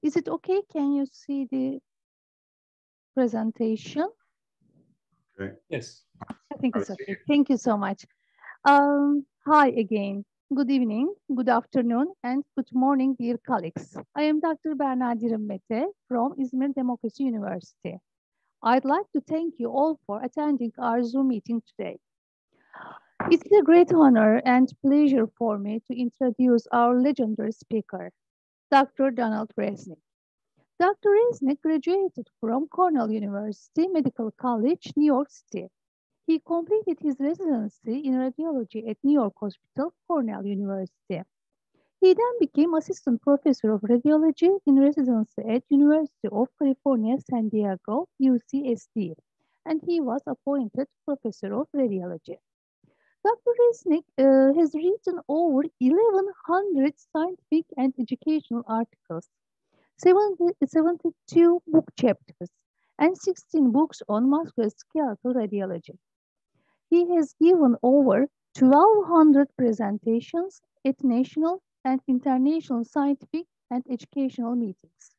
Is it okay? Can you see the presentation? Okay. Yes. I think it's okay. Thank you so much. Hi again. Good evening, good afternoon, and good morning, dear colleagues. I am Dr. Berna Mete from Izmir Democracy University. I'd like to thank you all for attending our Zoom meeting today. It's a great honor and pleasure for me to introduce our legendary speaker, Dr. Donald Resnick. Dr. Resnick graduated from Cornell University Medical College, New York City. He completed his residency in radiology at New York Hospital, Cornell University. He then became assistant professor of radiology in residency at University of California, San Diego, UCSD, and he was appointed professor of radiology. Dr. Resnick has written over 1,100 scientific and educational articles, 72 book chapters, and 16 books on musculoskeletal radiology. He has given over 1,200 presentations at national and international scientific and educational meetings.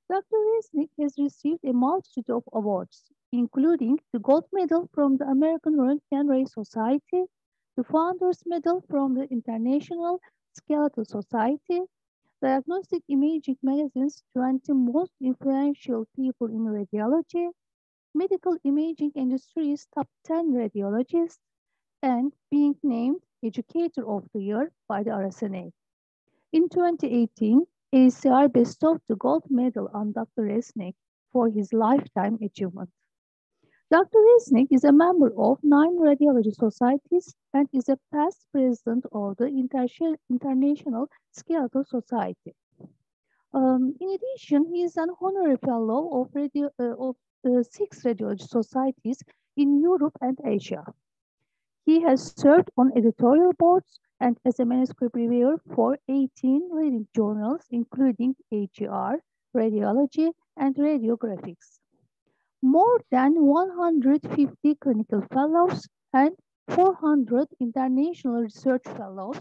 Dr. Resnick has received a multitude of awards, including the Gold Medal from the American Röntgen Ray Society, the Founders Medal from the International Skeletal Society, Diagnostic Imaging Magazine's 20 Most Influential People in Radiology, Medical Imaging Industry's Top 10 Radiologists, and being named Educator of the Year by the RSNA. In 2018, ACR bestowed the gold medal on Dr. Resnick for his lifetime achievement. Dr. Resnick is a member of 9 radiology societies and is a past president of the International Skeletal Society. In addition, he is an honorary fellow of 6 radiology societies in Europe and Asia. He has served on editorial boards and as a manuscript reviewer for 18 leading journals, including AGR, Radiology, and Radiographics. More than 150 clinical fellows and 400 international research fellows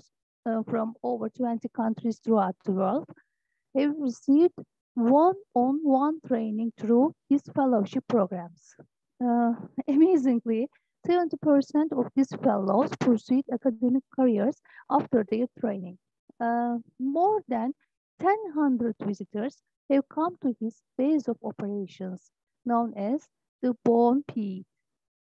from over 20 countries throughout the world have received one-on-one training through his fellowship programs. Amazingly, 70% of these fellows pursued academic careers after their training. More than 1,000 visitors have come to his base of operations, known as the Bone Pit.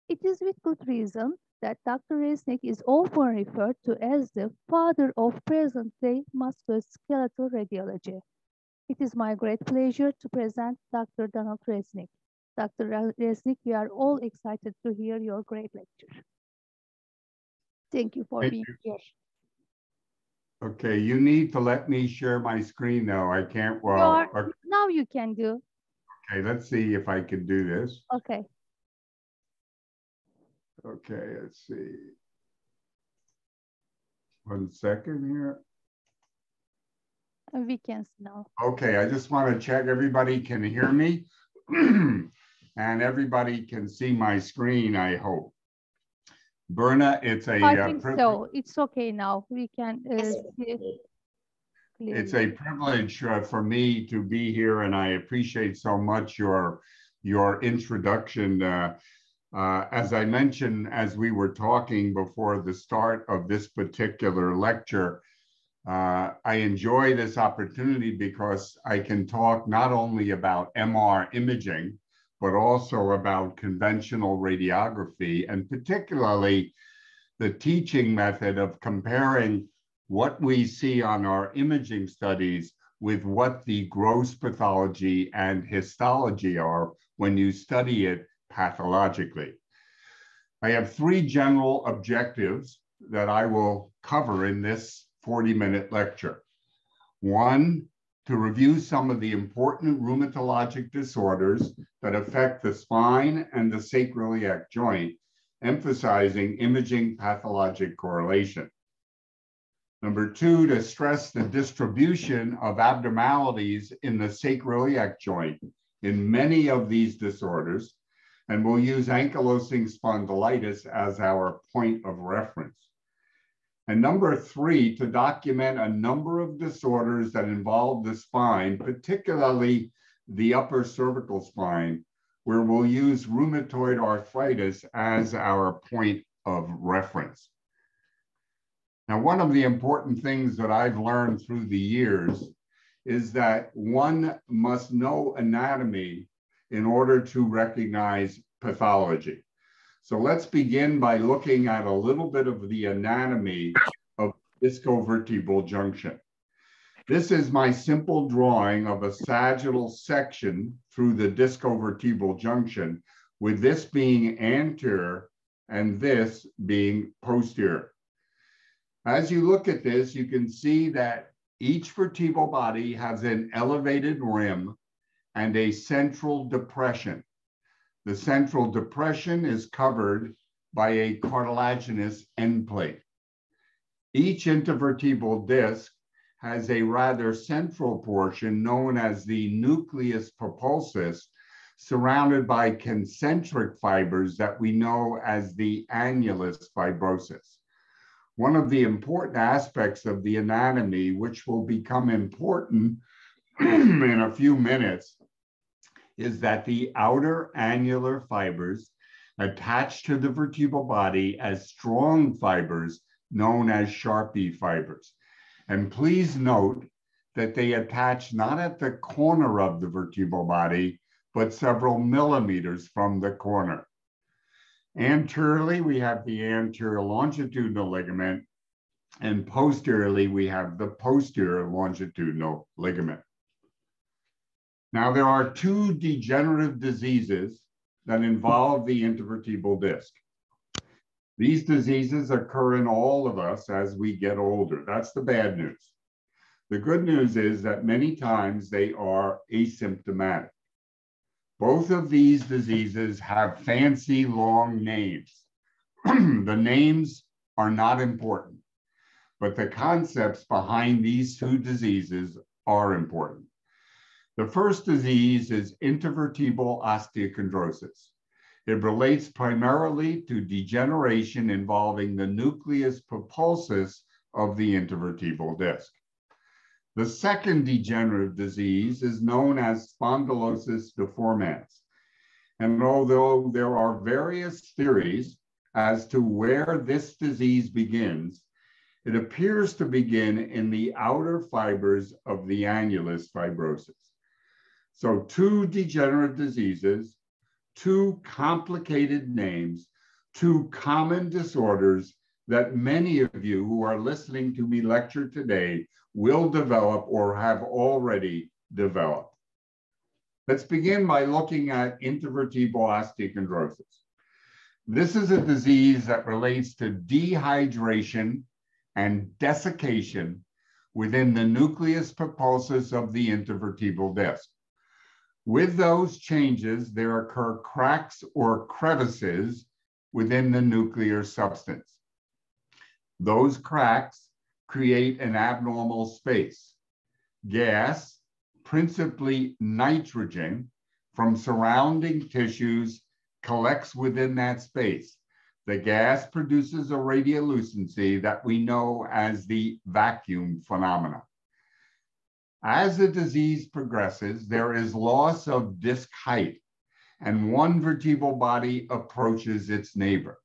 It is with good reason that Dr. Resnick is often referred to as the father of present-day musculoskeletal radiology. It is my great pleasure to present Dr. Donald Resnick. Dr. Resnick, we are all excited to hear your great lecture. Thank you for being here. Okay, you need to let me share my screen though. I can't, well. Okay. Now you can do. Okay, let's see if I can do this. Okay. Okay, let's see. 1 second here. We can see now. Okay, I just want to check everybody can hear me and everybody can see my screen, I hope. Berna, it's a I think so. It's okay now. We can see it clearly. It's a privilege for me to be here, and I appreciate so much your introduction. As I mentioned, as we were talking before the start of this particular lecture, I enjoy this opportunity because I can talk not only about MR imaging, but also about conventional radiography, and particularly the teaching method of comparing what we see on our imaging studies with what the gross pathology and histology are when you study it pathologically. I have 3 general objectives that I will cover in this 40-minute lecture. 1, to review some of the important rheumatologic disorders that affect the spine and the sacroiliac joint, emphasizing imaging pathologic correlation. Number 2, to stress the distribution of abnormalities in the sacroiliac joint in many of these disorders, And we'll use Ankylosing Spondylitis as our point of reference. And number 3, to document a number of disorders that involve the spine, particularly the upper cervical spine, where we'll use rheumatoid arthritis as our point of reference. Now, one of the important things that I've learned through the years is that one must know anatomy in order to recognize pathology. So let's begin by looking at a little bit of the anatomy of discovertebral junction. This is my simple drawing of a sagittal section through the discovertebral junction, with this being anterior and this being posterior. As you look at this, you can see that each vertebral body has an elevated rim and a central depression. The central depression is covered by a cartilaginous end plate. Each intervertebral disc has a rather central portion known as the nucleus propulsus, surrounded by concentric fibers that we know as the annulus fibrosus. One of the important aspects of the anatomy, which will become important in a few minutes, is that the outer annular fibers attach to the vertebral body as strong fibers known as Sharpie fibers. And please note that they attach not at the corner of the vertebral body, but several millimeters from the corner. Anteriorly, we have the anterior longitudinal ligament, and posteriorly, we have the posterior longitudinal ligament. Now, there are 2 degenerative diseases that involve the intervertebral disc. These diseases occur in all of us as we get older. That's the bad news. The good news is that many times they are asymptomatic. Both of these diseases have fancy long names. The names are not important, but the concepts behind these 2 diseases are important. The first disease is intervertebral osteochondrosis. It relates primarily to degeneration involving the nucleus propulsus of the intervertebral disc. The second degenerative disease is known as Spondylosis Deformance. And although there are various theories as to where this disease begins, it appears to begin in the outer fibers of the annulus fibrosus. So 2 degenerative diseases, 2 complicated names, 2 common disorders that many of you who are listening to me lecture today will develop or have already developed. Let's begin by looking at intervertebral osteochondrosis. This is a disease that relates to dehydration and desiccation within the nucleus propulsus of the intervertebral disc. With those changes, there occur cracks or crevices within the nuclear substance. Those cracks create an abnormal space. Gas, principally nitrogen, from surrounding tissues collects within that space. The gas produces a radiolucency that we know as the vacuum phenomena. As the disease progresses, there is loss of disc height, and one vertebral body approaches its neighbor.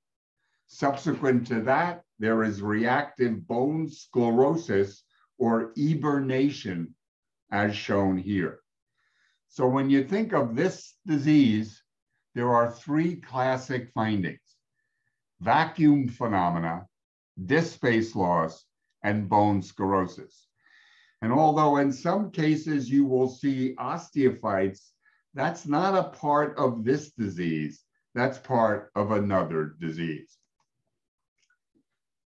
Subsequent to that, there is reactive bone sclerosis or eburnation, as shown here. So when you think of this disease, there are 3 classic findings: vacuum phenomena, disc space loss, and bone sclerosis. And although in some cases you will see osteophytes, that's not a part of this disease. That's part of another disease.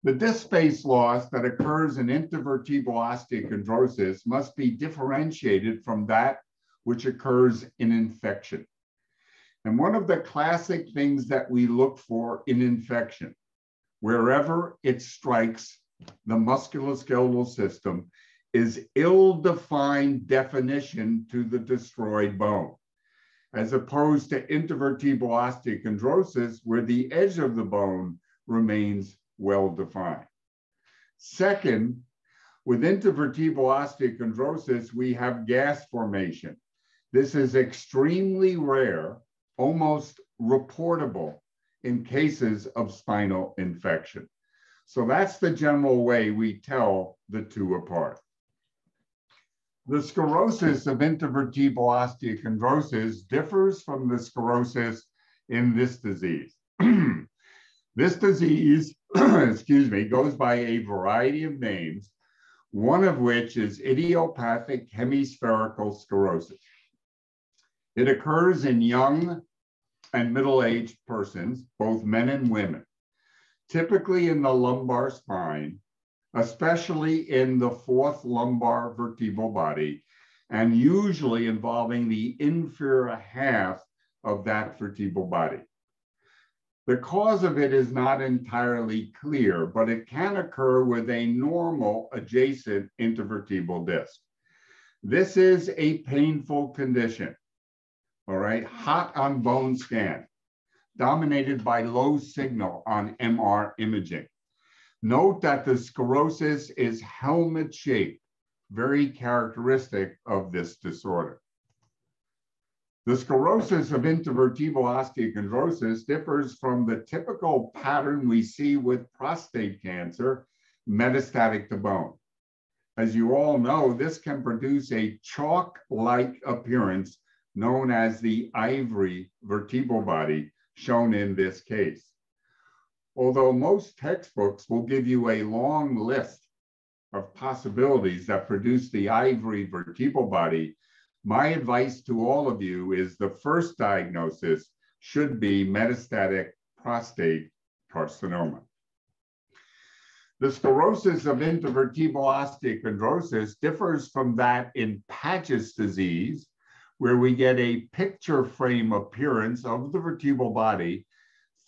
The disc space loss that occurs in intervertebral osteochondrosis must be differentiated from that which occurs in infection. And one of the classic things that we look for in infection, wherever it strikes the musculoskeletal system, is ill-defined definition to the destroyed bone. as opposed to intervertebral osteochondrosis, where the edge of the bone remains well defined. Second, with intervertebral osteochondrosis, we have gas formation. This is extremely rare, almost reportable in cases of spinal infection. So that's the general way we tell the two apart. The sclerosis of intervertebral osteochondrosis differs from the sclerosis in this disease. This disease, excuse me, goes by a variety of names, one of which is idiopathic hemispherical sclerosis. It occurs in young and middle-aged persons, both men and women, typically in the lumbar spine, especially in the fourth lumbar vertebral body, and usually involving the inferior half of that vertebral body. The cause of it is not entirely clear, but it can occur with a normal adjacent intervertebral disc. This is a painful condition, all right, hot on bone scan, dominated by low signal on MR imaging. Note that the sclerosis is helmet-shaped, very characteristic of this disorder. The sclerosis of intervertebral osteochondrosis differs from the typical pattern we see with prostate cancer, metastatic to bone. As you all know, this can produce a chalk-like appearance known as the ivory vertebral body, shown in this case. Although most textbooks will give you a long list of possibilities that produce the ivory vertebral body, my advice to all of you is the first diagnosis should be metastatic prostate carcinoma. The sclerosis of intervertebral osteochondrosis differs from that in Paget's disease, where we get a picture frame appearance of the vertebral body,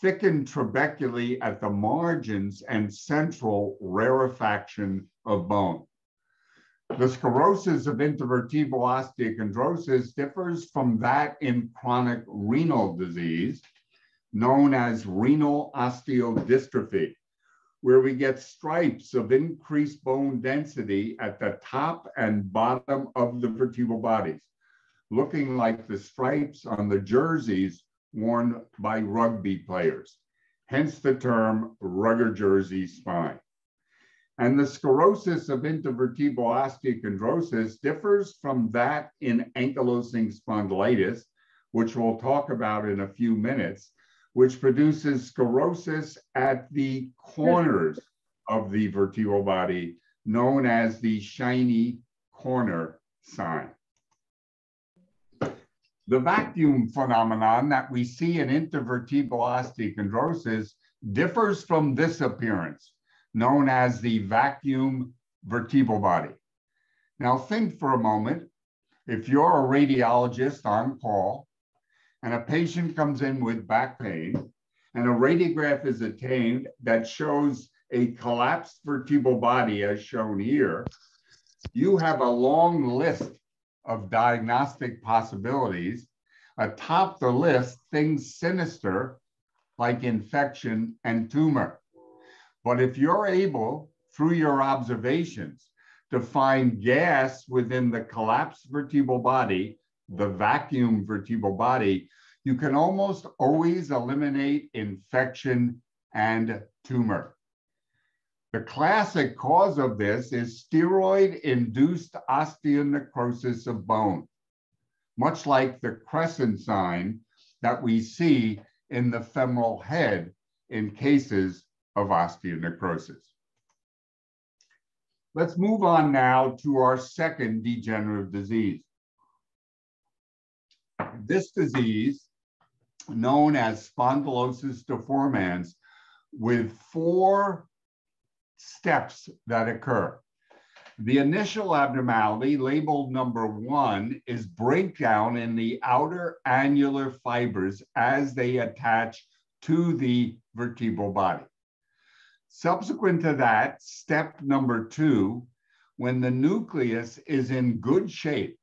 thickened trabecularly at the margins and central rarefaction of bone. The sclerosis of intervertebral osteochondrosis differs from that in chronic renal disease, known as renal osteodystrophy, where we get stripes of increased bone density at the top and bottom of the vertebral bodies, looking like the stripes on the jerseys worn by rugby players, hence the term rugger jersey spine. And the sclerosis of intervertebral osteochondrosis differs from that in ankylosing spondylitis, which we'll talk about in a few minutes, which produces sclerosis at the corners of the vertebral body, known as the shiny corner sign. The vacuum phenomenon that we see in intervertebral osteochondrosis differs from this appearance, known as the vacuum vertebral body. Now think for a moment, if you're a radiologist on call and a patient comes in with back pain and a radiograph is obtained that shows a collapsed vertebral body as shown here, you have a long list of diagnostic possibilities. Atop the list, things sinister like infection and tumor. But if you're able, through your observations, to find gas within the collapsed vertebral body, the vacuum vertebral body, you can almost always eliminate infection and tumor. The classic cause of this is steroid-induced osteonecrosis of bone, much like the crescent sign that we see in the femoral head in cases of osteonecrosis. Let's move on now to our second degenerative disease. This disease, known as Spondylosis Deformance, with 4 steps that occur. The initial abnormality, labeled number 1, is breakdown in the outer annular fibers as they attach to the vertebral body. Subsequent to that, step number 2, when the nucleus is in good shape,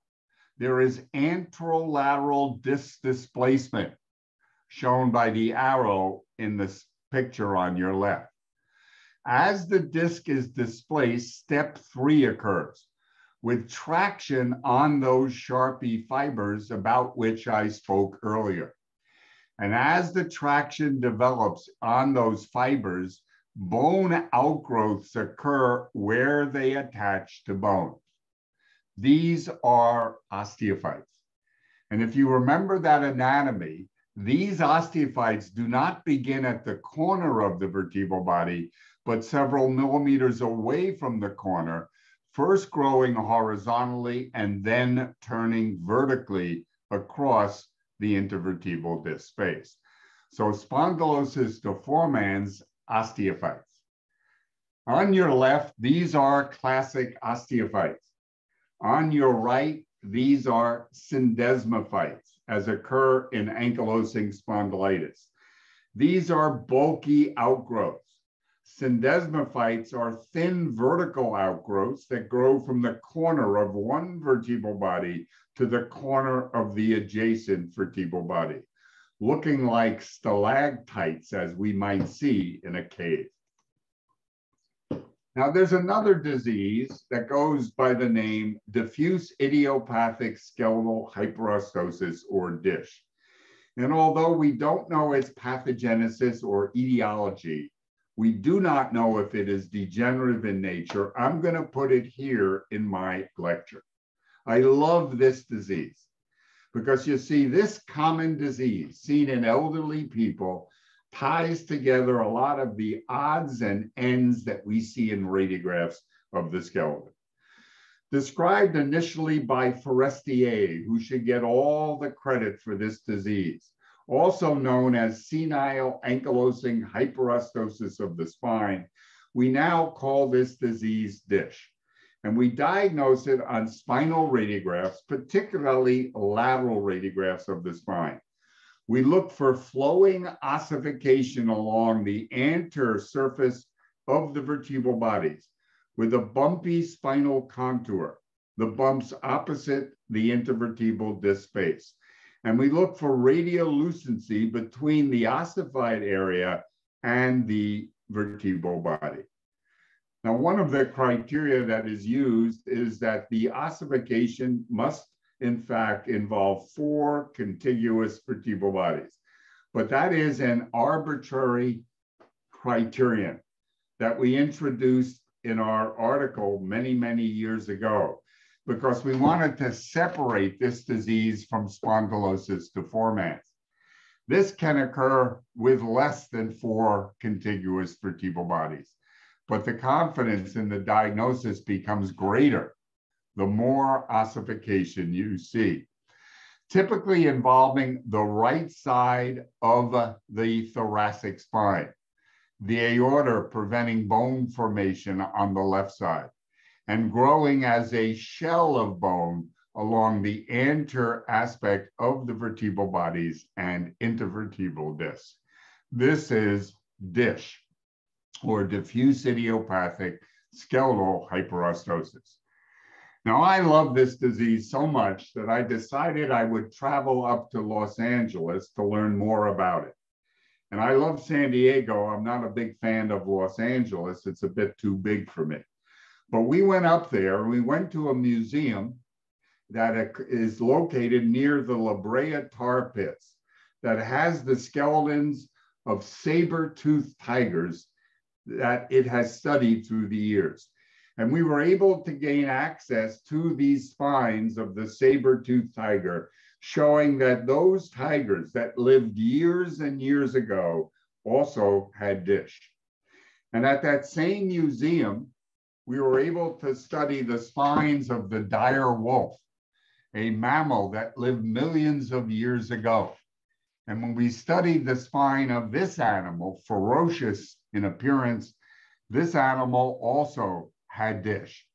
there is anterolateral disc displacement, shown by the arrow in this picture on your left. As the disc is displaced, step 3 occurs, with traction on those Sharpie fibers about which I spoke earlier. And as the traction develops on those fibers, bone outgrowths occur where they attach to bone. These are osteophytes. And if you remember that anatomy, these osteophytes do not begin at the corner of the vertebral body, but several millimeters away from the corner, first growing horizontally and then turning vertically across the intervertebral disc space. So Spondylosis Deformance osteophytes. On your left, these are classic osteophytes. On your right, these are syndesmophytes, as occur in Ankylosing Spondylitis. These are bulky outgrowths. Syndesmophytes are thin vertical outgrowths that grow from the corner of one vertebral body to the corner of the adjacent vertebral body, looking like stalactites, as we might see in a cave. Now, there's another disease that goes by the name Diffuse Idiopathic Skeletal Hyperostosis, or DISH. And although we don't know its pathogenesis or etiology, we do not know if it is degenerative in nature. I'm going to put it here in my lecture. I love this disease because you see, this common disease seen in elderly people ties together a lot of the odds and ends that we see in radiographs of the skeleton. Described initially by Vertebral, who should get all the credit for this disease, also known as senile ankylosing hyperostosis of the spine, we now call this disease DISH. And we diagnose it on spinal radiographs, particularly lateral radiographs of the spine. We look for flowing ossification along the anterior surface of the vertebral bodies with a bumpy spinal contour, the bumps opposite the intervertebral disc space. And we look for radiolucency between the ossified area and the vertebral body. Now, one of the criteria that is used is that the ossification must, in fact, involve 4 contiguous vertebral bodies. But that is an arbitrary criterion that we introduced in our article many, many years ago, because we wanted to separate this disease from spondylosis deformans. This can occur with less than 4 contiguous vertebral bodies, but the confidence in the diagnosis becomes greater the more ossification you see, typically involving the right side of the thoracic spine, the aorta preventing bone formation on the left side, and growing as a shell of bone along the anterior aspect of the vertebral bodies and intervertebral discs. This is DISH, or diffuse idiopathic skeletal hyperostosis. Now, I love this disease so much that I decided I would travel up to Los Angeles to learn more about it. And I love San Diego. I'm not a big fan of Los Angeles. It's a bit too big for me. But we went up there and we went to a museum that is located near the La Brea tar pits that has the skeletons of saber-toothed tigers that it has studied through the years. And we were able to gain access to these spines of the saber-toothed tiger, showing that those tigers that lived years and years ago also had DISH. And at that same museum, we were able to study the spines of the dire wolf, a mammal that lived millions of years ago. And when we studied the spine of this animal, ferocious in appearance, this animal also had DISH.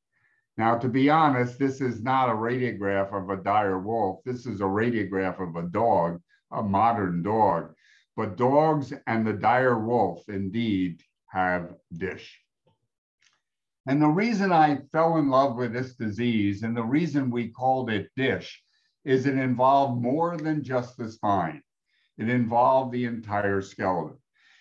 Now, to be honest, this is not a radiograph of a dire wolf. This is a radiograph of a dog, a modern dog. But dogs and the dire wolf indeed have DISH. And the reason I fell in love with this disease and the reason we called it DISH is it involved more than just the spine. It involved the entire skeleton.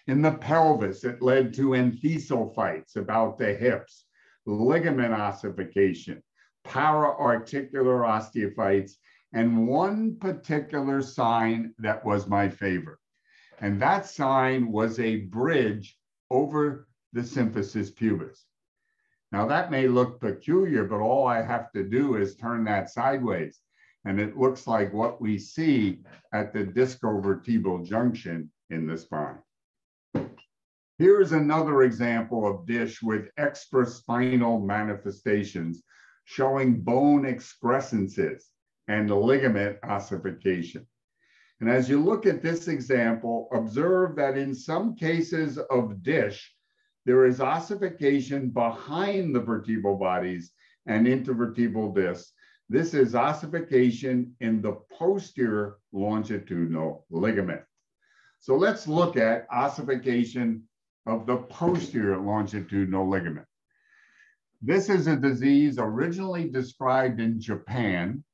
In the pelvis, it led to enthesophytes about the hips, ligament ossification, para-articular osteophytes, and one particular sign that was my favorite. And that sign was a bridge over the symphysis pubis. Now that may look peculiar, but all I have to do is turn that sideways. And it looks like what we see at the discovertebral junction in the spine. Here's another example of DISH with extraspinal manifestations showing bone excrescences and ligament ossification. And as you look at this example, observe that in some cases of DISH, there is ossification behind the vertebral bodies and intervertebral discs. This is ossification in the posterior longitudinal ligament. So let's look at ossification of the posterior longitudinal ligament. This is a disease originally described in Japan.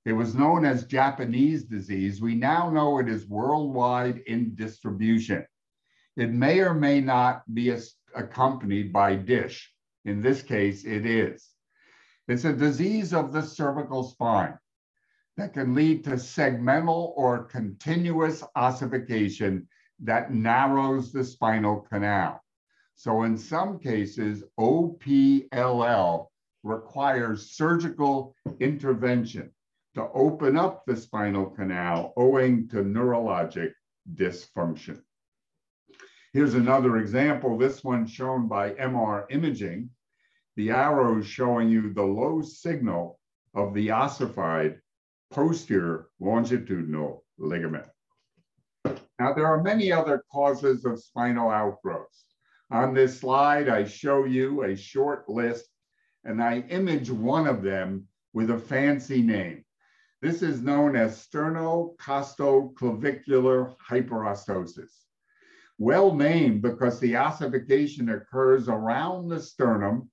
It was known as Japanese disease. We now know it is worldwide in distribution. It may or may not be accompanied by DISH. In this case, it is. It's a disease of the cervical spine that can lead to segmental or continuous ossification that narrows the spinal canal. So in some cases, OPLL requires surgical intervention to open up the spinal canal owing to neurologic dysfunction. Here's another example, this one shown by MR imaging. The arrows showing you the low signal of the ossified posterior longitudinal ligament. Now, there are many other causes of spinal outgrowths. On this slide, I show you a short list, and I image one of them with a fancy name. This is known as sternocostoclavicular hyperostosis. Well named because the ossification occurs around the sternum,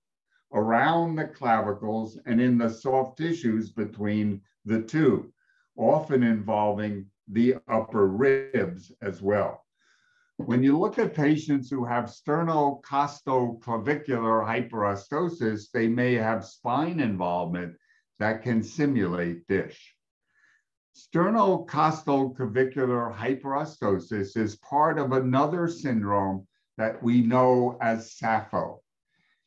around the clavicles, and in the soft tissues between the two, often involving the upper ribs as well. When you look at patients who have sternocostoclavicular hyperostosis, they may have spine involvement that can simulate DISH. Sternocostoclavicular hyperostosis is part of another syndrome that we know as SAPHO,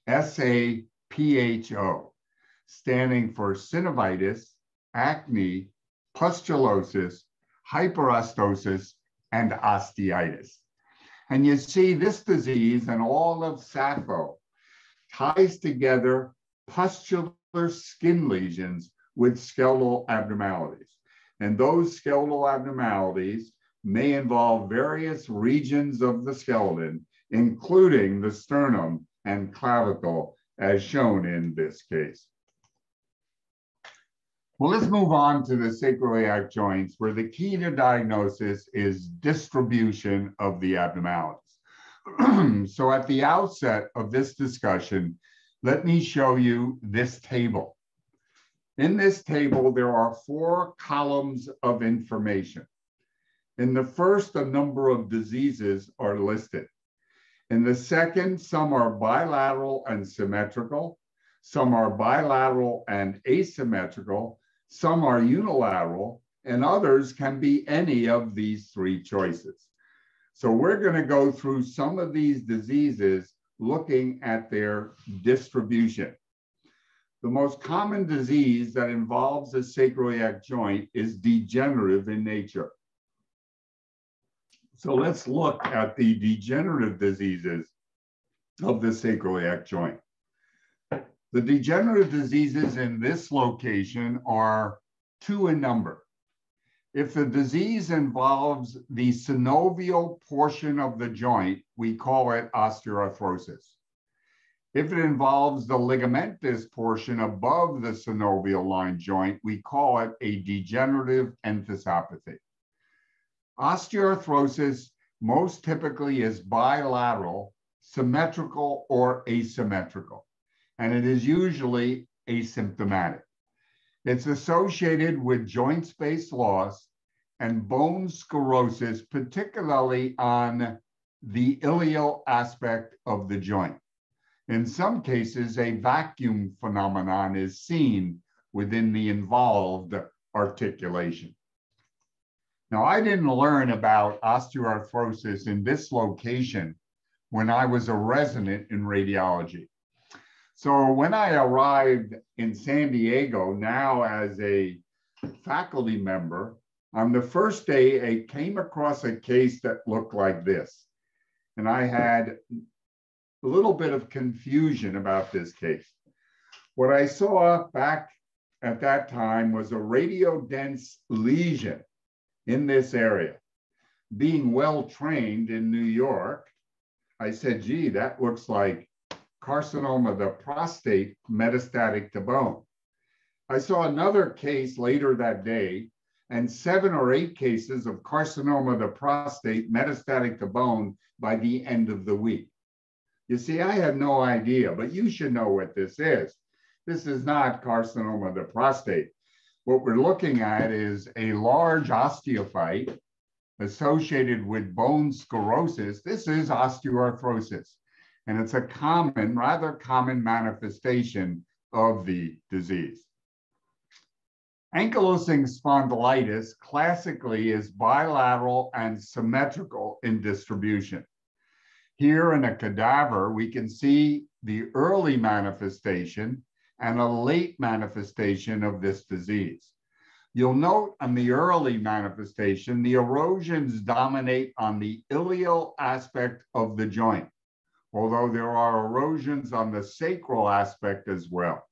S-A-P-H-O, standing for synovitis, acne, pustulosis, hyperostosis, and osteitis. And you see this disease and all of SAPHO ties together pustular skin lesions with skeletal abnormalities. And those skeletal abnormalities may involve various regions of the skeleton, including the sternum and clavicle, as shown in this case. Well, let's move on to the sacroiliac joints, where the key to diagnosis is distribution of the abnormalities. So at the outset of this discussion, let me show you this table. In this table, there are 4 columns of information. In the first, a number of diseases are listed. In the second, some are bilateral and symmetrical, some are bilateral and asymmetrical, some are unilateral, and others can be any of these 3 choices. So we're going to go through some of these diseases looking at their distribution. The most common disease that involves the sacroiliac joint is degenerative in nature. So let's look at the degenerative diseases of the sacroiliac joint. The degenerative diseases in this location are 2 in number. If the disease involves the synovial portion of the joint, we call it osteoarthrosis. If it involves the ligamentous portion above the synovial line joint, we call it a degenerative enthesopathy. Osteoarthrosis most typically is bilateral, symmetrical, or asymmetrical, and it is usually asymptomatic. It's associated with joint space loss and bone sclerosis, particularly on the ilial aspect of the joint. In some cases, a vacuum phenomenon is seen within the involved articulation. Now, I didn't learn about osteoarthrosis in this location when I was a resident in radiology. So when I arrived in San Diego, now as a faculty member, on the first day, I came across a case that looked like this. And I had a little bit of confusion about this case. What I saw back at that time was a radiodense lesion in this area. Being well trained in New York, I said, gee, that looks like carcinoma of the prostate metastatic to bone. I saw another case later that day and 7 or 8 cases of carcinoma of the prostate metastatic to bone by the end of the week. You see, I had no idea, but you should know what this is. This is not carcinoma of the prostate. What we're looking at is a large osteophyte associated with bone sclerosis. This is osteoarthrosis, and it's a common, rather common manifestation of the disease. Ankylosing spondylitis classically is bilateral and symmetrical in distribution. Here in a cadaver, we can see the early manifestation and a late manifestation of this disease. You'll note on the early manifestation, the erosions dominate on the ilial aspect of the joint, although there are erosions on the sacral aspect as well.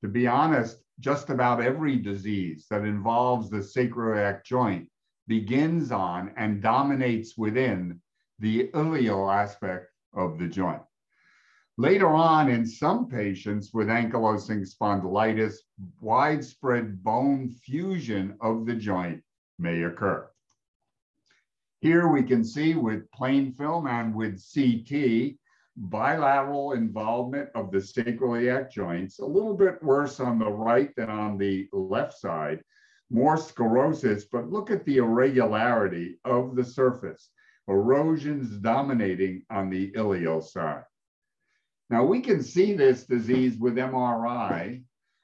To be honest, just about every disease that involves the sacroiliac joint begins on and dominates within the ilial aspect of the joint. Later on, in some patients with ankylosing spondylitis, widespread bone fusion of the joint may occur. Here we can see with plain film and with CT, bilateral involvement of the sacroiliac joints, a little bit worse on the right than on the left side, more sclerosis, but look at the irregularity of the surface, erosions dominating on the ilial side. Now we can see this disease with MRI,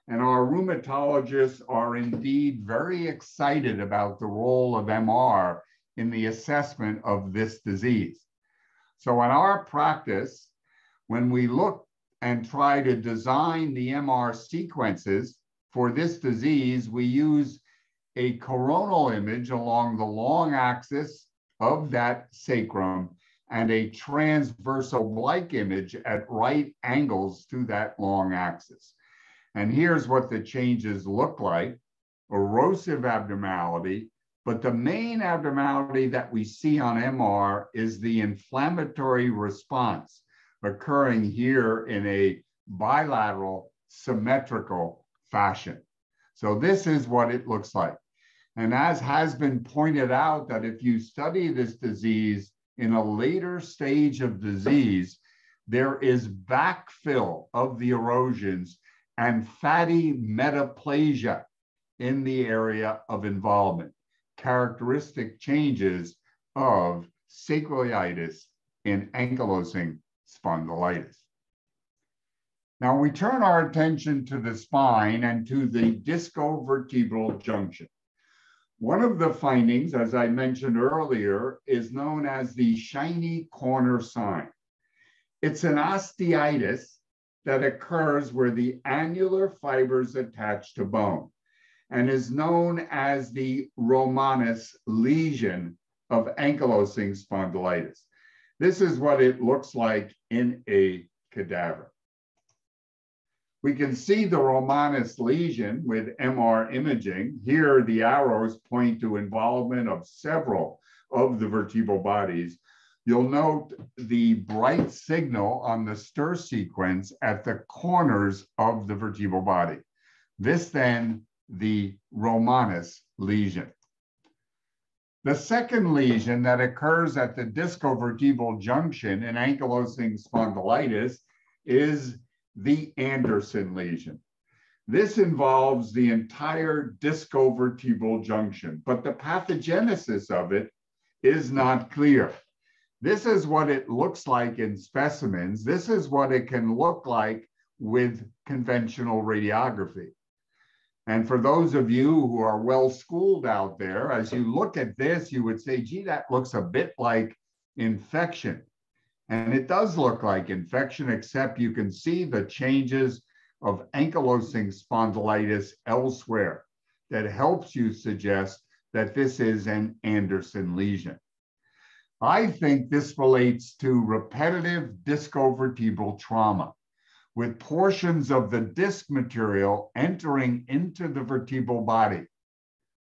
and our rheumatologists are indeed very excited about the role of MR in the assessment of this disease. So in our practice, when we look and try to design the MR sequences for this disease, we use a coronal image along the long axis of that sacrum and a transversal-like image at right angles to that long axis. And here's what the changes look like: erosive abnormality, but the main abnormality that we see on MR is the inflammatory response occurring here in a bilateral symmetrical fashion. So this is what it looks like. And as has been pointed out, that if you study this disease in a later stage of disease, there is backfill of the erosions and fatty metaplasia in the area of involvement, characteristic changes of sacroiliitis in ankylosing spondylitis. Now we turn our attention to the spine and to the discovertebral junction. One of the findings, as I mentioned earlier, is known as the shiny corner sign. It's an osteitis that occurs where the annular fibers attach to bone and is known as the Romanus lesion of ankylosing spondylitis. This is what it looks like in a cadaver. We can see the Romanus lesion with MR imaging. Here, the arrows point to involvement of several of the vertebral bodies. You'll note the bright signal on the stir sequence at the corners of the vertebral body. This then, the Romanus lesion. The second lesion that occurs at the discovertebral junction in ankylosing spondylitis is the Anderson lesion. This involves the entire discovertebral junction, but the pathogenesis of it is not clear. This is what it looks like in specimens. This is what it can look like with conventional radiography. And for those of you who are well schooled out there, as you look at this, you would say, gee, that looks a bit like infection. And it does look like infection, except you can see the changes of ankylosing spondylitis elsewhere that helps you suggest that this is an Anderson lesion. I think this relates to repetitive discovertebral trauma, with portions of the disc material entering into the vertebral body,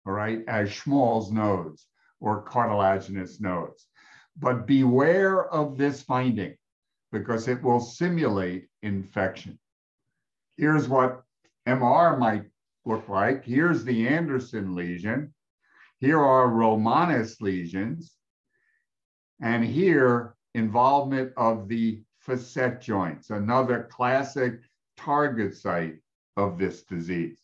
all right, as Schmall's nodes or cartilaginous nodes. But beware of this finding because it will simulate infection. Here's what MR might look like. Here's the Anderson lesion. Here are Romanes lesions. And here, involvement of the facet joints, another classic target site of this disease.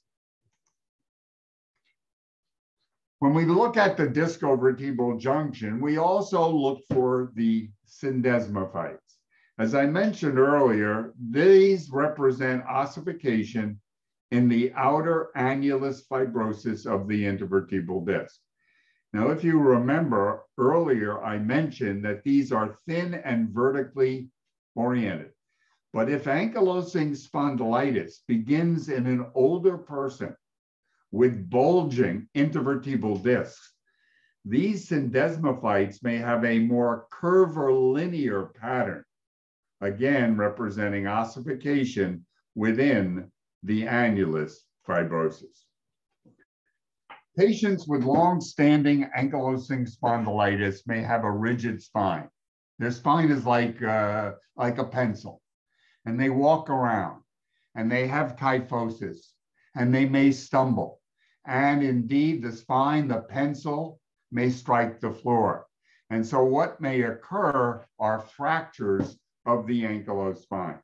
When we look at the discovertebral junction, we also look for the syndesmophytes. As I mentioned earlier, these represent ossification in the outer annulus fibrosis of the intervertebral disc. Now, if you remember earlier, I mentioned that these are thin and vertically oriented. But if ankylosing spondylitis begins in an older person with bulging intervertebral discs, these syndesmophytes may have a more curvilinear pattern, again representing ossification within the annulus fibrosis. Patients with long-standing ankylosing spondylitis may have a rigid spine. Their spine is like a pencil, and they walk around, and they have kyphosis, and they may stumble. And indeed, the spine, the pencil, may strike the floor. And so what may occur are fractures of the ankylosing spine.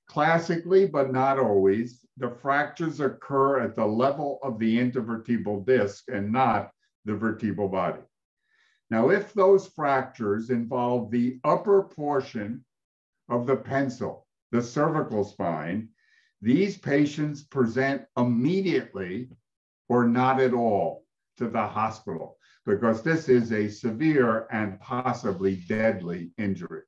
Classically, but not always, the fractures occur at the level of the intervertebral disc and not the vertebral body. Now, if those fractures involve the upper portion of the pencil, the cervical spine, these patients present immediately or not at all to the hospital because this is a severe and possibly deadly injury.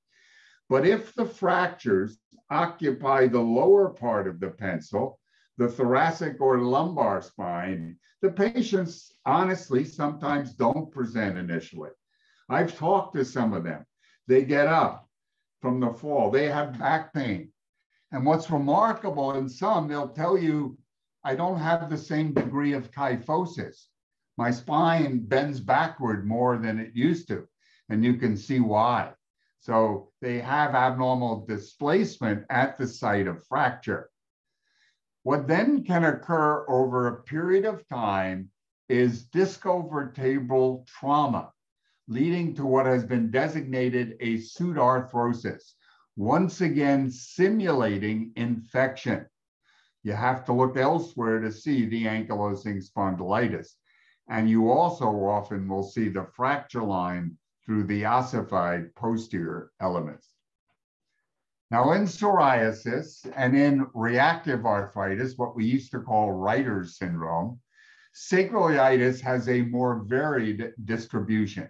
But if the fractures occupy the lower part of the pencil, the thoracic or lumbar spine, the patients honestly sometimes don't present initially. I've talked to some of them. They get up from the fall. They have back pain. And what's remarkable in some, they'll tell you, I don't have the same degree of kyphosis. My spine bends backward more than it used to. And you can see why. So they have abnormal displacement at the site of fracture. What then can occur over a period of time is discovertebral trauma, leading to what has been designated a pseudarthrosis, once again simulating infection. You have to look elsewhere to see the ankylosing spondylitis. And you also often will see the fracture line through the ossified posterior elements. Now in psoriasis and in reactive arthritis, what we used to call Reiter's syndrome, sacroiliitis has a more varied distribution.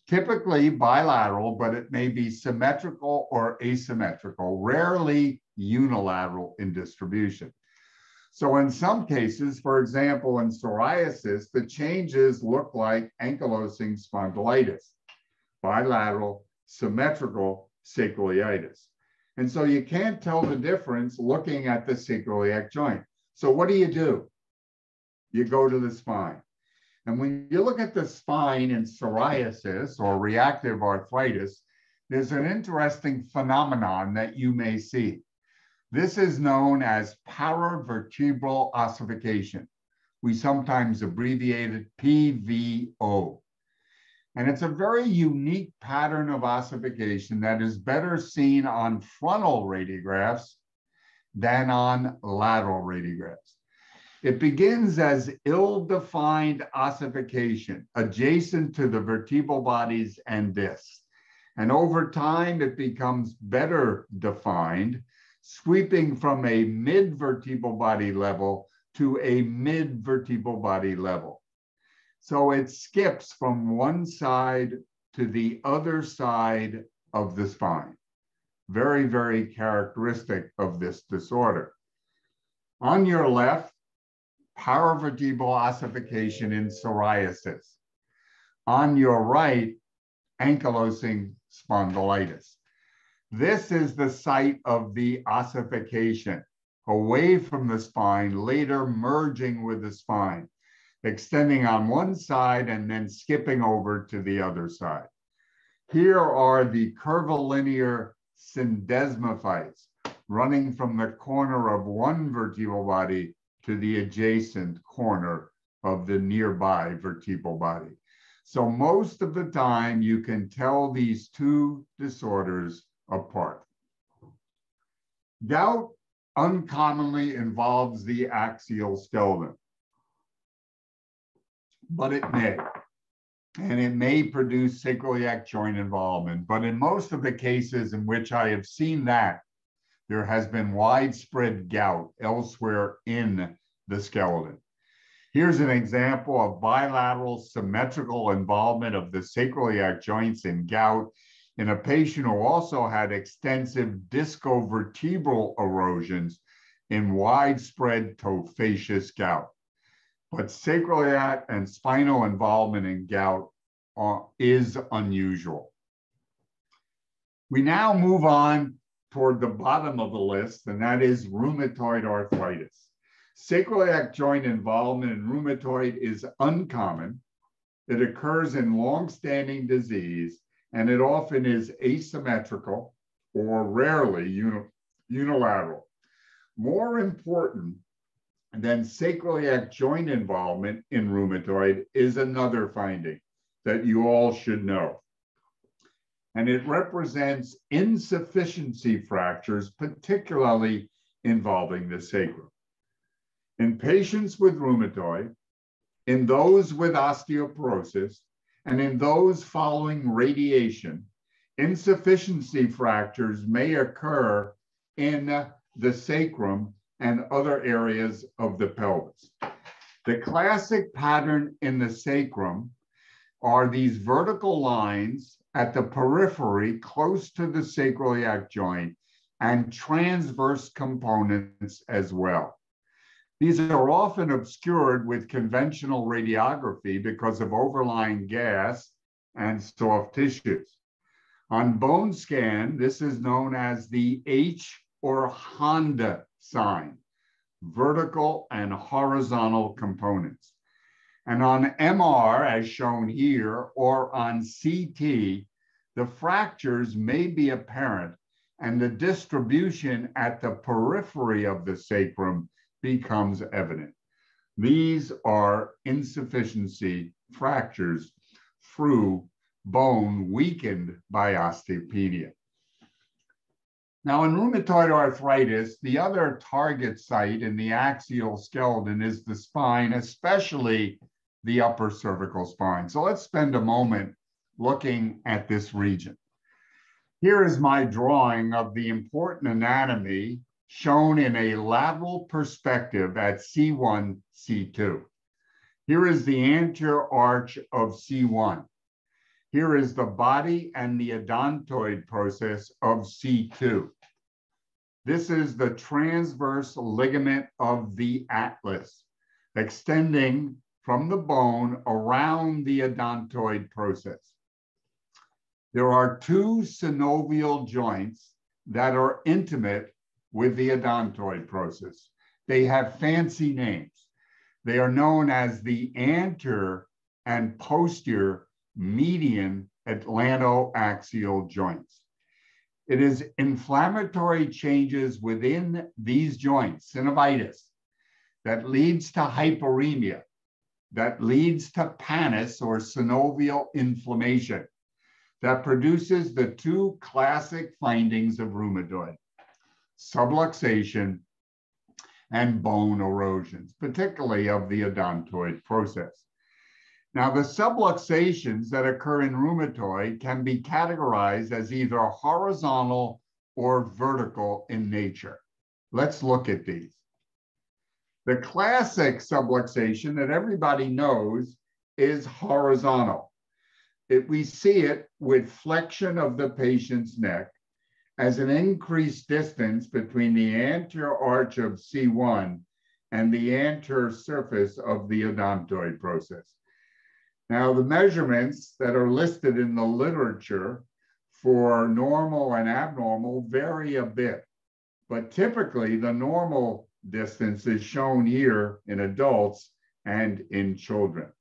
Typically bilateral, but it may be symmetrical or asymmetrical, rarely unilateral in distribution. So in some cases, for example, in psoriasis, the changes look like ankylosing spondylitis, bilateral, symmetrical sacroiliitis. And so you can't tell the difference looking at the sacroiliac joint. So what do? You go to the spine. And when you look at the spine in psoriasis or reactive arthritis, there's an interesting phenomenon that you may see. This is known as paravertebral ossification. We sometimes abbreviate it PVO. And it's a very unique pattern of ossification that is better seen on frontal radiographs than on lateral radiographs. It begins as ill-defined ossification adjacent to the vertebral bodies and discs. And over time, it becomes better defined, sweeping from a mid-vertebral body level to a mid-vertebral body level. So it skips from one side to the other side of the spine. Very, very characteristic of this disorder. On your left, paravertebral ossification in psoriasis. On your right, ankylosing spondylitis. This is the site of the ossification, away from the spine, later merging with the spine, extending on one side and then skipping over to the other side. Here are the curvilinear syndesmophytes running from the corner of one vertebral body to the adjacent corner of the nearby vertebral body. So most of the time you can tell these two disorders apart. Gout uncommonly involves the axial skeleton, but it may. And it may produce sacroiliac joint involvement. But in most of the cases in which I have seen that, there has been widespread gout elsewhere in the skeleton. Here's an example of bilateral symmetrical involvement of the sacroiliac joints in gout in a patient who also had extensive discovertebral erosions in widespread tophaceous gout. But sacroiliac and spinal involvement in gout is unusual. We now move on toward the bottom of the list, and that is rheumatoid arthritis. Sacroiliac joint involvement in rheumatoid is uncommon. It occurs in long-standing disease, and it often is asymmetrical or rarely unilateral. More important than sacroiliac joint involvement in rheumatoid is another finding that you all should know. And it represents insufficiency fractures, particularly involving the sacrum. In patients with rheumatoid, in those with osteoporosis, and in those following radiation, insufficiency fractures may occur in the sacrum and other areas of the pelvis. The classic pattern in the sacrum are these vertical lines at the periphery close to the sacroiliac joint and transverse components as well. These are often obscured with conventional radiography because of overlying gas and soft tissues. On bone scan, this is known as the H or Honda sign, vertical and horizontal components. And on MR, as shown here, or on CT, the fractures may be apparent and the distribution at the periphery of the sacrum becomes evident. These are insufficiency fractures through bone weakened by osteopenia. Now, in rheumatoid arthritis, the other target site in the axial skeleton is the spine, especially the upper cervical spine. So let's spend a moment looking at this region. Here is my drawing of the important anatomy shown in a lateral perspective at C1, C2. Here is the anterior arch of C1. Here is the body and the odontoid process of C2. This is the transverse ligament of the atlas, extending from the bone around the odontoid process. There are two synovial joints that are intimate with the odontoid process. They have fancy names. They are known as the anterior and posterior median atlantoaxial joints. It is inflammatory changes within these joints, synovitis, that leads to hyperemia, that leads to pannus or synovial inflammation, that produces the two classic findings of rheumatoid: subluxation, and bone erosions, particularly of the odontoid process. Now, the subluxations that occur in rheumatoid can be categorized as either horizontal or vertical in nature. Let's look at these. The classic subluxation that everybody knows is horizontal. We see it with flexion of the patient's neck as an increased distance between the anterior arch of C1 and the anterior surface of the odontoid process. Now, the measurements that are listed in the literature for normal and abnormal vary a bit, but typically the normal distance is shown here in adults and in children.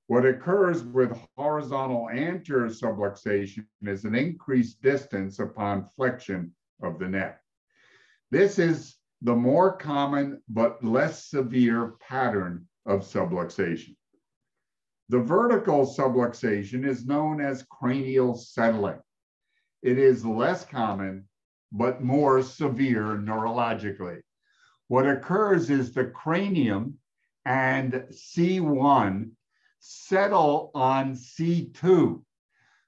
What occurs with horizontal anterior subluxation is an increased distance upon flexion of the neck. This is the more common but less severe pattern of subluxation. The vertical subluxation is known as cranial settling. It is less common but more severe neurologically. What occurs is the cranium and C1 settle on C2.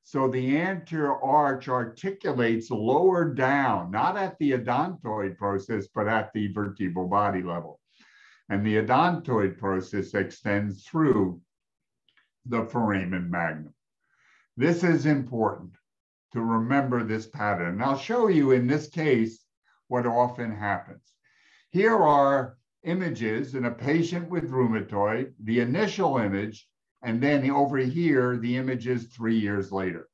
So the anterior arch articulates lower down, not at the odontoid process, but at the vertebral body level. And the odontoid process extends through the foramen magnum. This is important to remember this pattern. And I'll show you in this case what often happens. Here are images in a patient with rheumatoid, the initial image, and then over here, the image is 3 years later.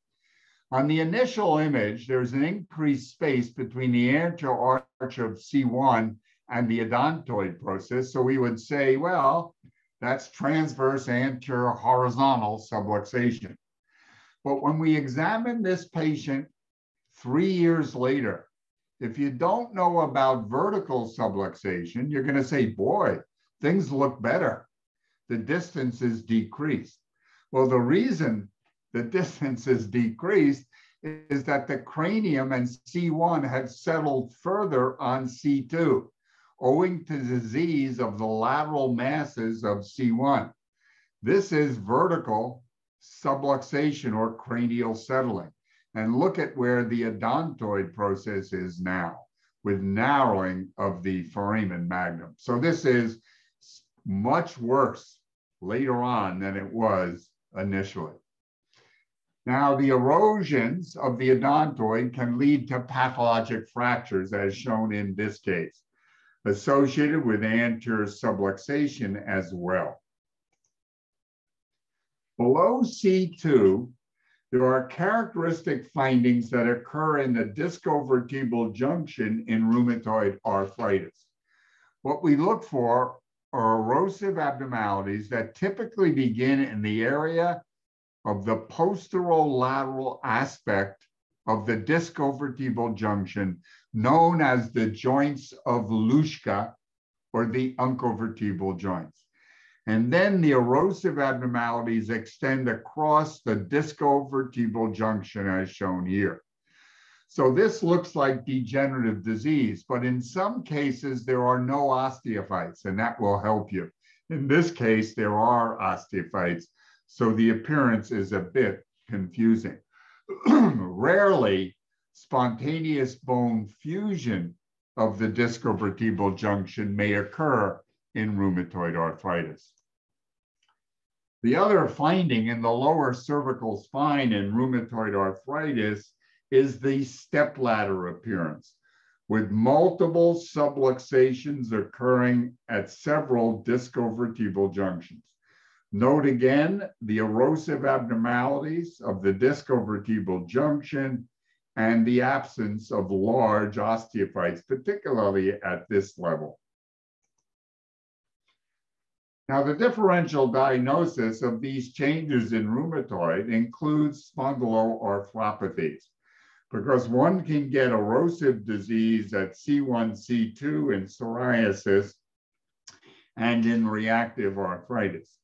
On the initial image, there's an increased space between the anterior arch of C1 and the odontoid process. So we would say, well, that's transverse anterior horizontal subluxation. But when we examine this patient 3 years later, if you don't know about vertical subluxation, you're going to say, boy, things look better. The distance is decreased. Well, the reason the distance is decreased is that the cranium and C1 have settled further on C2, owing to disease of the lateral masses of C1. This is vertical subluxation or cranial settling. And look at where the odontoid process is now, with narrowing of the foramen magnum. So this is much worse later on than it was initially. Now, the erosions of the odontoid can lead to pathologic fractures, as shown in this case, associated with anterior subluxation as well. Below C2, there are characteristic findings that occur in the discovertebral junction in rheumatoid arthritis. What we look for are erosive abnormalities that typically begin in the area of the posterolateral aspect of the discovertebral junction, known as the joints of Luschka or the uncovertebral joints. And then the erosive abnormalities extend across the discovertebral junction as shown here. So this looks like degenerative disease, but in some cases there are no osteophytes, and that will help you. In this case, there are osteophytes, so the appearance is a bit confusing. Rarely, spontaneous bone fusion of the discovertebral junction may occur in rheumatoid arthritis. The other finding in the lower cervical spine in rheumatoid arthritis is the stepladder appearance, with multiple subluxations occurring at several discovertebral junctions. Note again the erosive abnormalities of the discovertebral junction and the absence of large osteophytes, particularly at this level. Now, the differential diagnosis of these changes in rheumatoid includes spondyloarthropathies, because one can get erosive disease at C1, C2 in psoriasis and in reactive arthritis.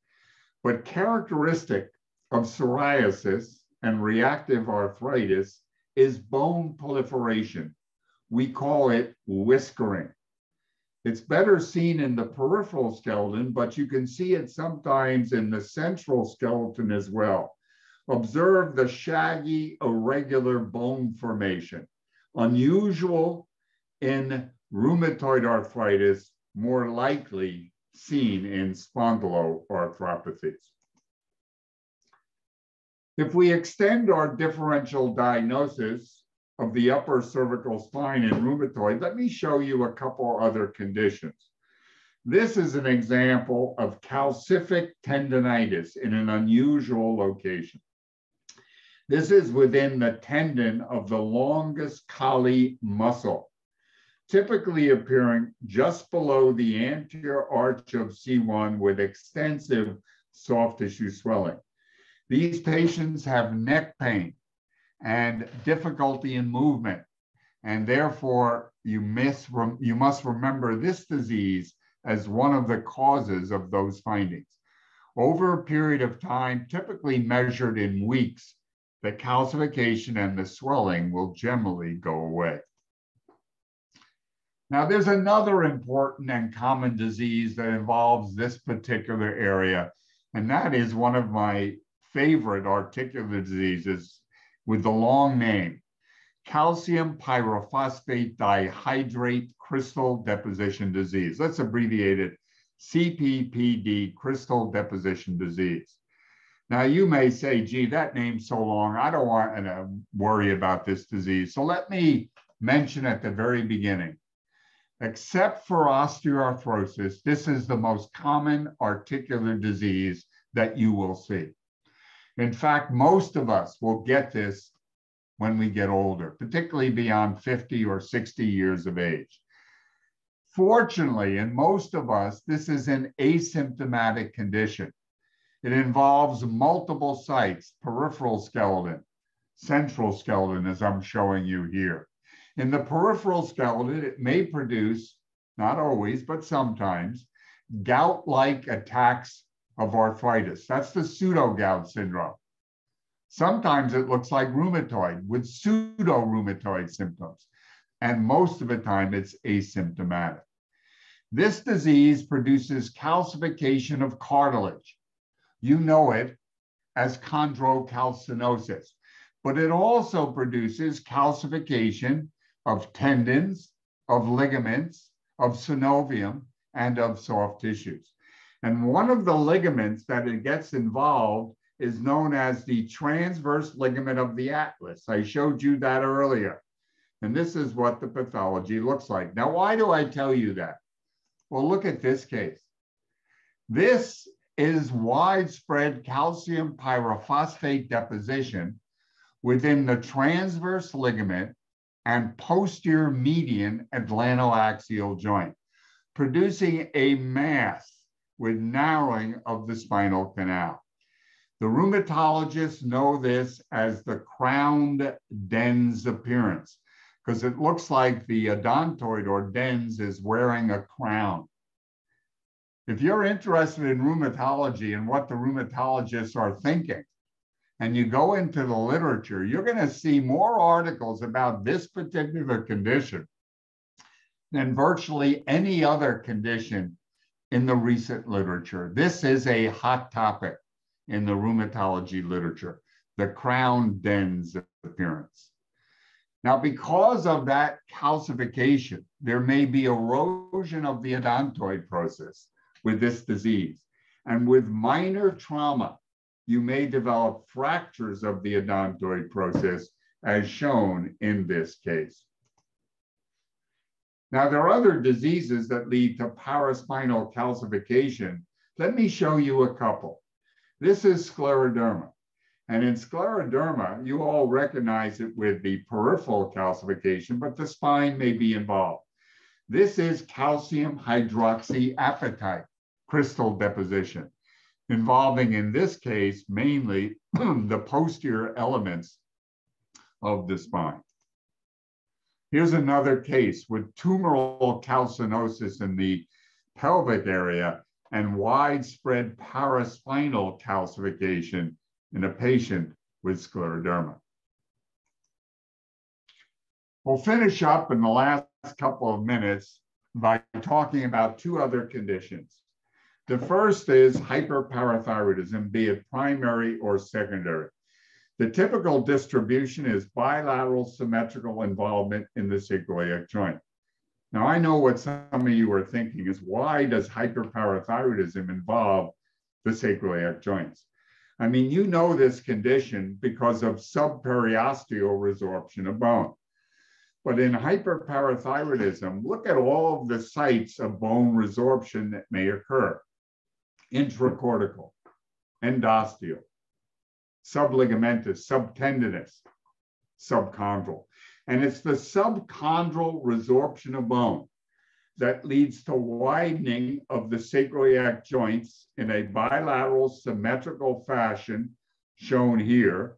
But characteristic of psoriasis and reactive arthritis is bone proliferation, we call it whiskering. It's better seen in the peripheral skeleton, but you can see it sometimes in the central skeleton as well. Observe the shaggy, irregular bone formation, unusual in rheumatoid arthritis, more likely seen in spondyloarthropathies. If we extend our differential diagnosis of the upper cervical spine in rheumatoid, let me show you a couple other conditions. This is an example of calcific tendinitis in an unusual location. This is within the tendon of the longest colli muscle, typically appearing just below the anterior arch of C1 with extensive soft tissue swelling. These patients have neck pain and difficulty in movement, and therefore you must remember this disease as one of the causes of those findings. Over a period of time, typically measured in weeks, the calcification and the swelling will generally go away. Now, there's another important and common disease that involves this particular area, and that is one of my favorite articular diseases with the long name, calcium pyrophosphate dihydrate crystal deposition disease. Let's abbreviate it CPPD, crystal deposition disease. Now, you may say, gee, that name's so long, I don't want to worry about this disease. So let me mention at the very beginning, except for osteoarthrosis, this is the most common articular disease that you will see. In fact, most of us will get this when we get older, particularly beyond 50 or 60 years of age. Fortunately, in most of us, this is an asymptomatic condition. It involves multiple sites, peripheral skeleton, central skeleton, as I'm showing you here. In the peripheral skeleton, it may produce, not always, but sometimes, gout-like attacks of arthritis. That's the pseudo-gout syndrome. Sometimes it looks like rheumatoid with pseudo-rheumatoid symptoms, and most of the time it's asymptomatic. This disease produces calcification of cartilage. You know it as chondrocalcinosis, but it also produces calcification of tendons, of ligaments, of synovium, and of soft tissues. And one of the ligaments that it gets involved is known as the transverse ligament of the atlas. I showed you that earlier. And this is what the pathology looks like. Now, why do I tell you that? Well, look at this case. This is widespread calcium pyrophosphate deposition within the transverse ligament and posterior median atlantoaxial joint, producing a mass with narrowing of the spinal canal. The rheumatologists know this as the crowned dens appearance, because it looks like the odontoid or dens is wearing a crown. If you're interested in rheumatology and what the rheumatologists are thinking, and you go into the literature, you're going to see more articles about this particular condition than virtually any other condition in the recent literature. This is a hot topic in the rheumatology literature, the crown dens appearance. Now, because of that calcification, there may be erosion of the odontoid process with this disease. And with minor trauma, you may develop fractures of the odontoid process as shown in this case. Now, there are other diseases that lead to paraspinal calcification. Let me show you a couple. This is scleroderma. And in scleroderma, you all recognize it with the peripheral calcification, but the spine may be involved. This is calcium hydroxyapatite crystal deposition, involving, in this case, mainly the posterior elements of the spine. Here's another case with tumoral calcinosis in the pelvic area and widespread paraspinal calcification in a patient with scleroderma. We'll finish up in the last couple of minutes by talking about two other conditions. The first is hyperparathyroidism, be it primary or secondary. The typical distribution is bilateral symmetrical involvement in the sacroiliac joint. Now, I know what some of you are thinking is, why does hyperparathyroidism involve the sacroiliac joints? I mean, you know this condition because of subperiosteal resorption of bone. But in hyperparathyroidism, look at all of the sites of bone resorption that may occur. Intracortical, endosteal, subligamentous, subtendinous, subchondral. And it's the subchondral resorption of bone that leads to widening of the sacroiliac joints in a bilateral symmetrical fashion, shown here.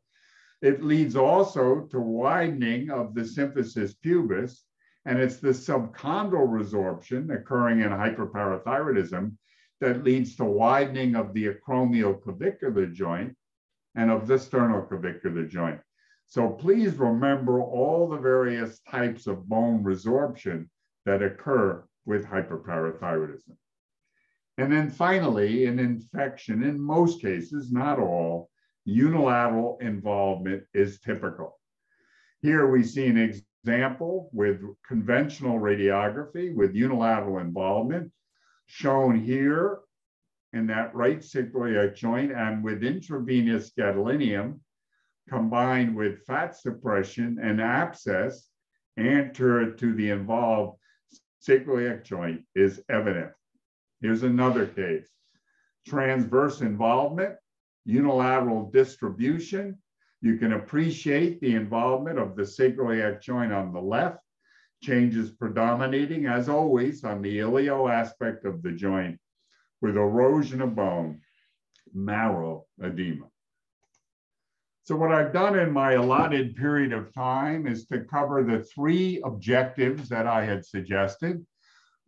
It leads also to widening of the symphysis pubis, and it's the subchondral resorption occurring in hyperparathyroidism that leads to widening of the acromioclavicular joint and of the sternoclavicular joint. So please remember all the various types of bone resorption that occur with hyperparathyroidism. And then finally, an infection, in most cases, not all, unilateral involvement is typical. Here we see an example with conventional radiography with unilateral involvement, shown here in that right sacroiliac joint, and with intravenous gadolinium combined with fat suppression and abscess anterior to the involved sacroiliac joint is evident. Here's another case. Transverse involvement, unilateral distribution. You can appreciate the involvement of the sacroiliac joint on the left, changes predominating, as always, on the ilio aspect of the joint, with erosion of bone, marrow edema. So what I've done in my allotted period of time is to cover the three objectives that I had suggested.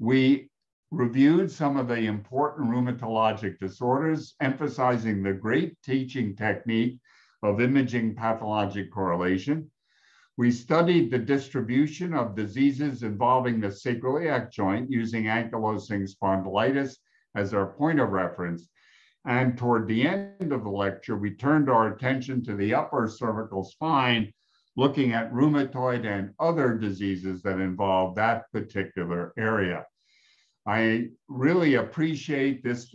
We reviewed some of the important rheumatologic disorders, emphasizing the great teaching technique of imaging pathologic correlation. We studied the distribution of diseases involving the sacroiliac joint using ankylosing spondylitis as our point of reference. And toward the end of the lecture, we turned our attention to the upper cervical spine, looking at rheumatoid and other diseases that involve that particular area. I really appreciate this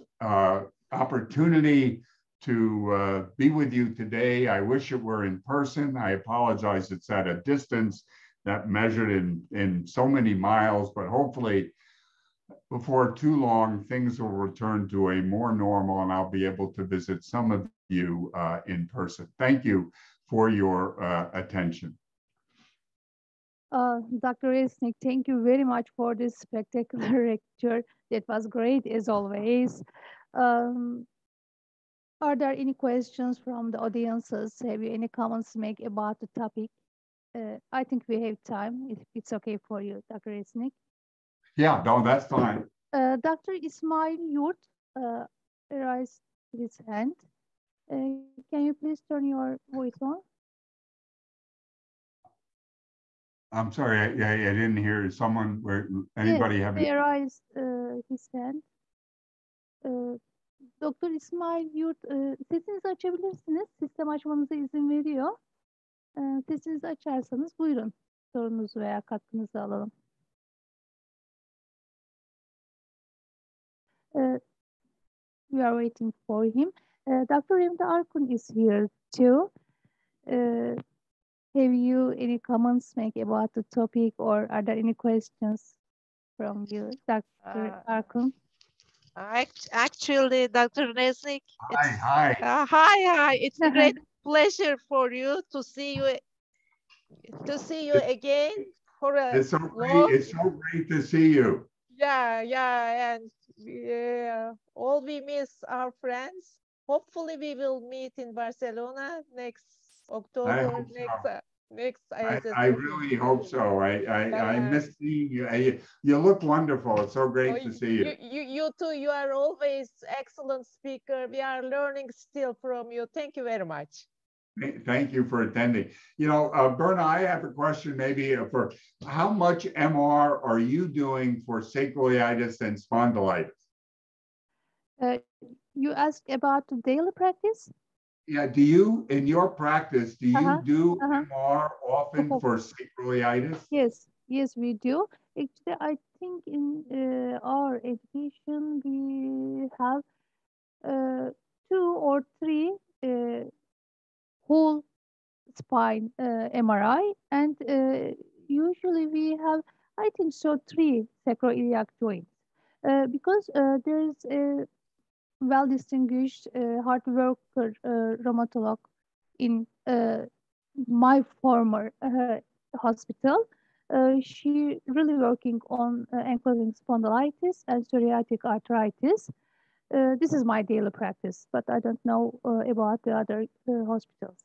opportunity to be with you today. I wish it were in person. I apologize, it's at a distance that measured in so many miles, but hopefully before too long, things will return to a more normal and I'll be able to visit some of you in person. Thank you for your attention. Dr. Resnick, thank you very much for this spectacular lecture. That was great as always. Are there any questions from the audiences? Have you any comments to make about the topic? I think we have time, if it's okay for you, Dr. Resnick. Yeah, no, that's fine. Dr. Ismail Yurt raised his hand. Can you please turn your voice on? I'm sorry, I didn't hear someone, anybody have any? He raised his hand. Doktor İsmail Yurt, sesinizi açabilirsiniz. Sistem açmanıza izin veriyor. Sesinizi açarsanız buyurun. Sorunuzu veya katkınızı alalım. We are waiting for him. Dr. Remde Arkun is here too. Have you any comments to make about the topic, or are there any questions from you, Dr. Arkun? Actually, Dr. Resnick, Hi. Hi. It's a great pleasure for you to see you again. It's so great to see you. Yeah, and all we miss our friends. Hopefully, we will meet in Barcelona next October. I really hope so. I miss seeing you. You look wonderful. It's so great to see you. You too. You are always excellent speaker. We are learning still from you. Thank you very much. Thank you for attending. You know, Berna, I have a question maybe for how much MR are you doing for sacroiliitis and spondylitis? You asked about the daily practice? Yeah, do you, in your practice, do you do uh-huh. MR often for sacroiliitis? Yes, we do. Actually, I think in our education, we have 2 or 3 whole spine MRI, and usually we have, I think so, 3 sacroiliac joints, because there is a well-distinguished hard worker rheumatologist in my former hospital. She really working on ankylosing spondylitis and psoriatic arthritis. This is my daily practice, but I don't know about the other hospitals.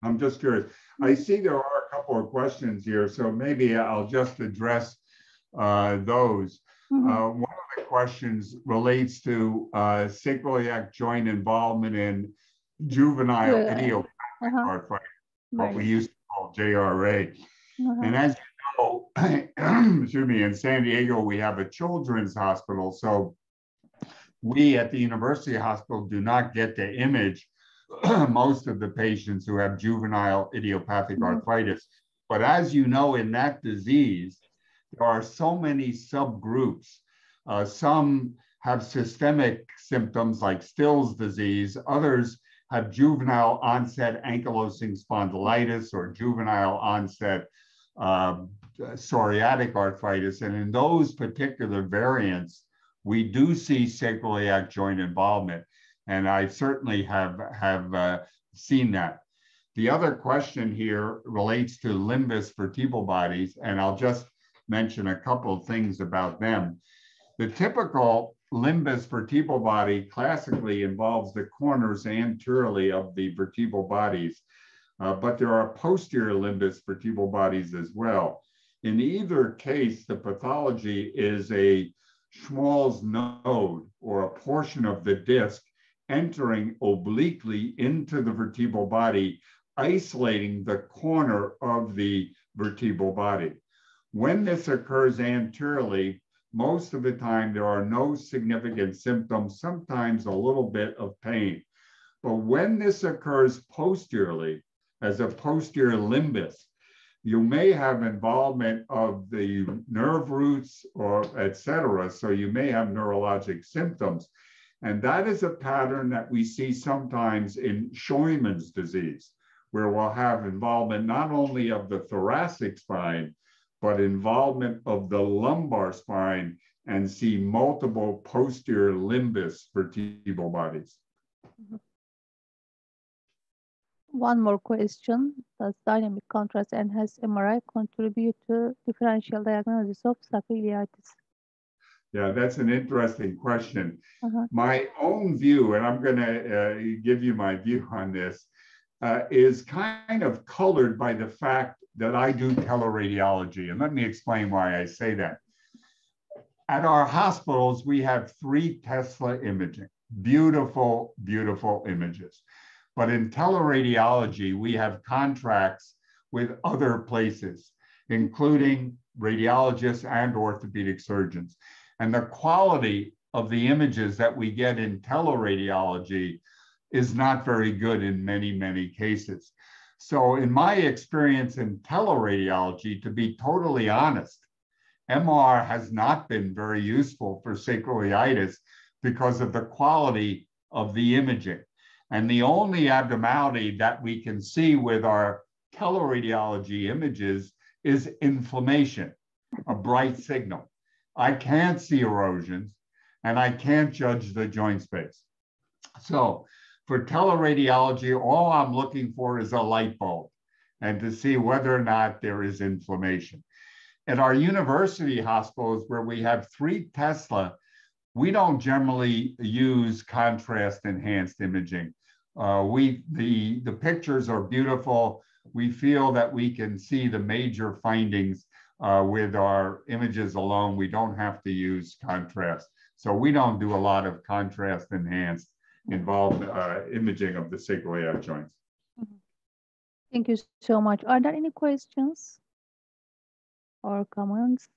I'm just curious. I see there are a couple of questions here, so maybe I'll just address those. One of the questions relates to sacroiliac joint involvement in juvenile idiopathic arthritis, what we used to call JRA. And as you know, excuse me, in San Diego, we have a children's hospital. So we at the University Hospital do not get to image most of the patients who have juvenile idiopathic arthritis. But as you know, in that disease, there are so many subgroups. Some have systemic symptoms like Still's disease. Others have juvenile onset ankylosing spondylitis or juvenile onset psoriatic arthritis. And in those particular variants, we do see sacroiliac joint involvement. And I certainly have seen that. The other question here relates to limbus vertebral bodies, and I'll just mention a couple of things about them. The typical limbus vertebral body classically involves the corners anteriorly of the vertebral bodies, but there are posterior limbus vertebral bodies as well. In either case, the pathology is a Schmall's node or a portion of the disc entering obliquely into the vertebral body, isolating the corner of the vertebral body. When this occurs anteriorly, most of the time there are no significant symptoms, sometimes a little bit of pain. But when this occurs posteriorly, as a posterior limbus, you may have involvement of the nerve roots or et cetera, so you may have neurologic symptoms. And that is a pattern that we see sometimes in Scheuermann's disease, where we'll have involvement not only of the thoracic spine, but involvement of the lumbar spine and see multiple posterior limbus vertebral bodies. One more question. Does dynamic contrast enhanced MRI contribute to differential diagnosis of sacroiliitis? Yeah, that's an interesting question. My own view, and I'm going to give you my view on this, is kind of colored by the fact that I do teleradiology. And let me explain why I say that. At our hospitals, we have 3 Tesla imaging. Beautiful, beautiful images. But in teleradiology, we have contracts with other places, including radiologists and orthopedic surgeons. And the quality of the images that we get in teleradiology is not very good in many, many cases. So in my experience in teleradiology, to be totally honest, MR has not been very useful for sacroiliitis because of the quality of the imaging. And the only abnormality that we can see with our teleradiology images is inflammation, a bright signal. I can't see erosions, and I can't judge the joint space. So for teleradiology, all I'm looking for is a light bulb and to see whether or not there is inflammation. At our university hospitals, where we have 3 Tesla, we don't generally use contrast-enhanced imaging. The pictures are beautiful. We feel that we can see the major findings with our images alone. We don't have to use contrast. So we don't do a lot of contrast-enhanced involved imaging of the sacroiliac joints. Thank you so much. Are there any questions or comments?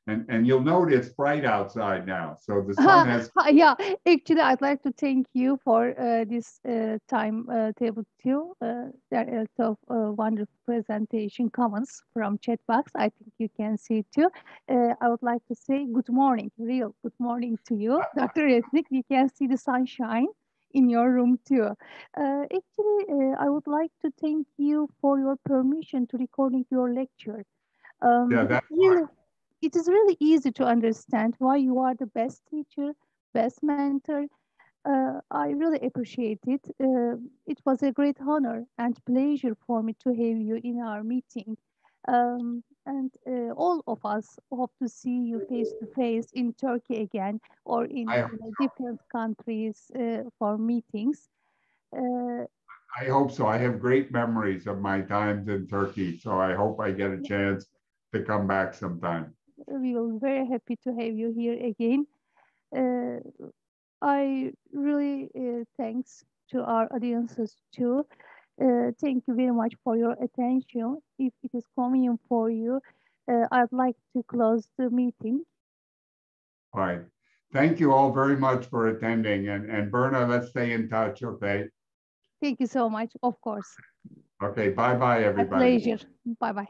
And you'll note it's bright outside now, so the sun has. Yeah, actually, I'd like to thank you for this time table too. There are a lot of wonderful presentation comments from chat box. I think you can see it too. I would like to say good morning, real good morning to you, Dr. Resnick. We can see the sunshine in your room too. Actually, I would like to thank you for your permission to recording your lecture. Yeah, that's it is really easy to understand why you are the best teacher, best mentor. I really appreciate it. It was a great honor and pleasure for me to have you in our meeting. And all of us hope to see you face to face in Turkey again or in different countries for meetings. I hope so. I have great memories of my times in Turkey, so I hope I get a chance to come back sometime. We will be very happy to have you here again. I really thanks to our audiences too. Thank you very much for your attention. If it is convenient for you, I'd like to close the meeting. All right. Thank you all very much for attending. And Berna, let's stay in touch, okay? Thank you so much, of course. Okay, bye-bye, everybody. My pleasure. Bye-bye.